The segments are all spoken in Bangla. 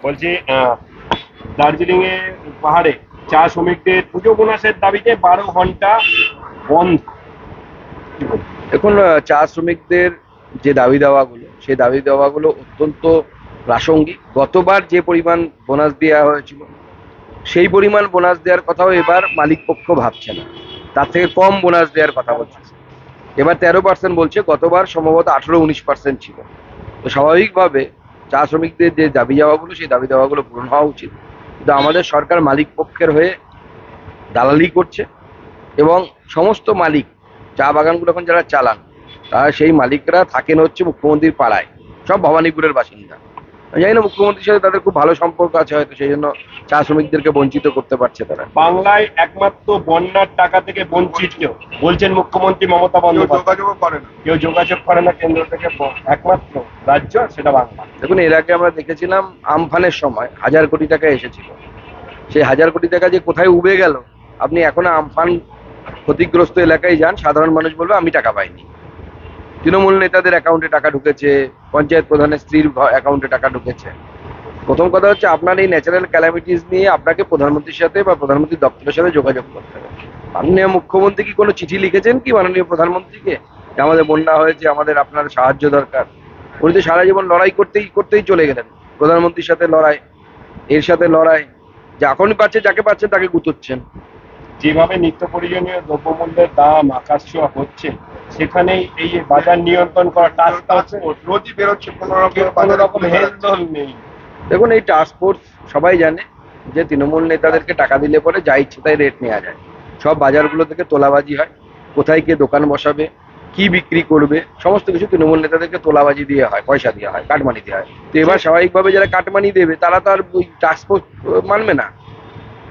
বলছি দার্জিলিং এ পাহাড়ে চা শ্রমিকদের পুজো বোনাসের দাবিতে 12 ঘন্টা বন্ধ। দেখুন, চা শ্রমিকদের যে দাবি দাওয়াগুলো, সেই দাবি দাওয়াগুলো অত্যন্ত প্রাসঙ্গিক। গতবার যে পরিমাণ বোনাস দেওয়া হয়েছিল, সেই পরিমাণ বোনাস দেওয়ার কথাও এবার মালিক পক্ষ ভাবছে না, তার থেকে কম বোনাস দেওয়ার কথা বলছে। এবার 13% বলছে, গতবার সম্ভবত 18-19% ছিল। তো স্বাভাবিকভাবে চা শ্রমিকদের যে দাবি দাওয়াগুলো, সেই দাবি দাওয়াগুলো পূরণ হওয়া উচিত। কিন্তু আমাদের সরকার মালিক পক্ষের হয়ে দালালি করছে, এবং সমস্ত মালিক, চা বাগানগুলো এখন যারা চালান, তারা সেই মালিকরা থাকেন হচ্ছে মুখ্যমন্ত্রীর পাড়ায়, সব ভবানীপুরের বাসিন্দা। আমি জানি না মুখ্যমন্ত্রীর সাথে তাদের খুব ভালো সম্পর্ক আছে, হয়তো সেই জন্য চা শ্রমিকদেরকে বঞ্চিত করতে পারছে তারা। বাংলায় একমাত্র বন্যার টাকা থেকে বঞ্চিত বলছেন মুখ্যমন্ত্রী মমতা বন্দ্যোপাধ্যায়। কেউ যোগাযোগ করে না কেন্দ্র থেকে, একমাত্র রাজ্য সেটা বাংলা। দেখুন, এর আগে আমরা দেখেছিলাম আমফানের সময় 1000 কোটি টাকা এসেছিল। সেই 1000 কোটি টাকা যে কোথায় উবে গেল, আপনি এখনো আমফান ক্ষতিগ্রস্ত এলাকায় যান, সাধারণ মানুষ বলবে আমি টাকা পাইনি। তৃণমূল নেতাদের অ্যাকাউন্টে টাকা ঢুকেছে, পঞ্চায়েত প্রধানের স্ত্রীর অ্যাকাউন্টে টাকা ঢুকেছে। প্রথম কথা হচ্ছে, আপনার এই ন্যাচারাল ক্যালামিটিস নিয়ে আপনাকে প্রধানমন্ত্রীর সাথে বা প্রধানমন্ত্রীর দপ্তরের সাথে যোগাযোগ করতে হবে। মাননীয় মুখ্যমন্ত্রী কি কোনো চিঠি লিখেছেন কি মাননীয় প্রধানমন্ত্রীকে যে আমাদের বন্যা হয়েছে, আমাদের আপনার সাহায্য দরকার? উনি তো সারা জীবন লড়াই করতেই করতেই চলে গেলেন, প্রধানমন্ত্রীর সাথে লড়াই, এর সাথে লড়াই, যখনই পাচ্ছে যাকে পাচ্ছেন তাকে গুতোচ্ছেন। যেভাবে নিত্য প্রয়োজনীয় দ্রব্যমূল্যের দাম আকাশ ছোঁয়া হচ্ছে, সেখানেই এই বাজার নিয়ন্ত্রণ করা টাস্ক রোজই বেরোচ্ছে, কোনো রকম হেলদোল নেই। দেখুন, এই টাস্ক ফোর্স সবাই জানে যে তৃণমূল নেতাদেরকে টাকা দিলে পরে যা ইচ্ছে তাই রেট নেওয়া যায়। সব বাজারগুলো থেকে তোলাবাজি হয়, কোথায় কে দোকান বসাবে, কি বিক্রি করবে, সমস্ত কিছু তৃণমূল নেতাদেরকে তোলাবাজি দিয়ে হয়, পয়সা দিয়ে হয়, কাটমানি দেওয়া হয়। তো এবার স্বাভাবিকভাবে যারা কাটমানি দেবে তারা তো আর ওই টাস্ক ফোর্স মানবে না।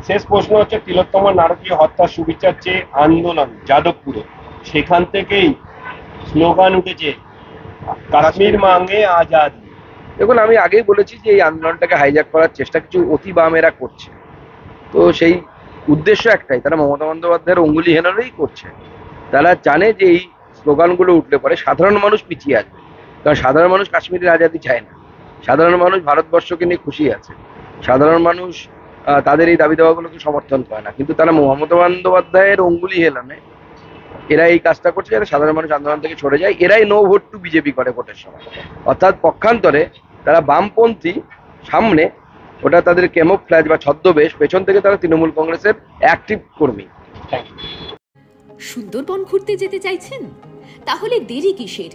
শেষ প্রশ্ন হচ্ছে, তিলোত্তমা নারকীয় হত্যা সুবিচার চেয়ে আন্দোলন যাদবপুরে, সেখান থেকেই স্লোগান উঠেছে কাশ্মীর মাঙ্গে আজাদি। দেখুন, আমি আগেই বলেছি যে এই আন্দোলনটাকে হাইজ্যাক করার চেষ্টা কিছু অতি বামেরা করছে। তো সেই উদ্দেশ্য একটাই, তারা মমতা বন্দ্যোপাধ্যায়ের অঙ্গুলি হেনলেই করছে। তারা জানে যে এই স্লোগানগুলো উঠলে পরে সাধারণ মানুষ পিছিয়ে আসবে, কারণ সাধারণ মানুষ কাশ্মীরের আজাদি চায় না। সাধারণ মানুষ ভারতবর্ষকে নিয়ে খুশি আছে। সাধারণ মানুষ তাদের এই দাবি দাওয়াগুলোকে সমর্থন করে না, কিন্তু তারা মমতা বন্দ্যোপাধ্যায়ের অঙ্গুলি হেলানে এরা এই কাজটা করছে, যারা সাধারণ মানুষ আন্দোলন থেকে সরে যায়। এরাই নো ভোট টু বিজেপি করে ভোটের সময়, অর্থাৎ পক্ষান্তরে তারা বামপন্থী সামনে, ওটা তাদের ক্যামোফ্ল্যাজ বা ছদ্মবেশ, পেছন থেকে তারা তৃণমূল কংগ্রেসের অ্যাক্টিভ কর্মী। সুন্দরবন ঘুরতে যেতে চাইছেন? তাহলে দেরি কিসের?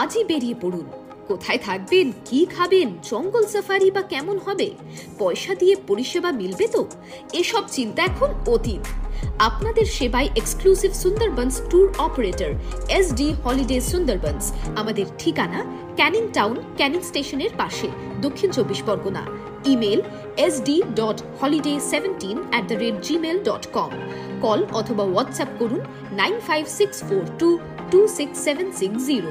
আজই বেরিয়ে পড়ুন। কোথায় থাকবেন, কি খাবেন, জঙ্গল সাফারি বা কেমন হবে, পয়সা দিয়ে পরিষেবা মিলবে তো? এসব চিন্তা এখন অতীত। আপনাদের সেবায় exclusive Sundarbans tour operator SD holiday Sundarbans. আমাদের ঠিকানা ক্যানিং টাউন, ক্যানিং স্টেশনের পাশে, দক্ষিণ 24 পরগনা। Email sd.holiday17@gmail.com। কল অথবা হোয়াটসঅ্যাপ করুন 9564226760।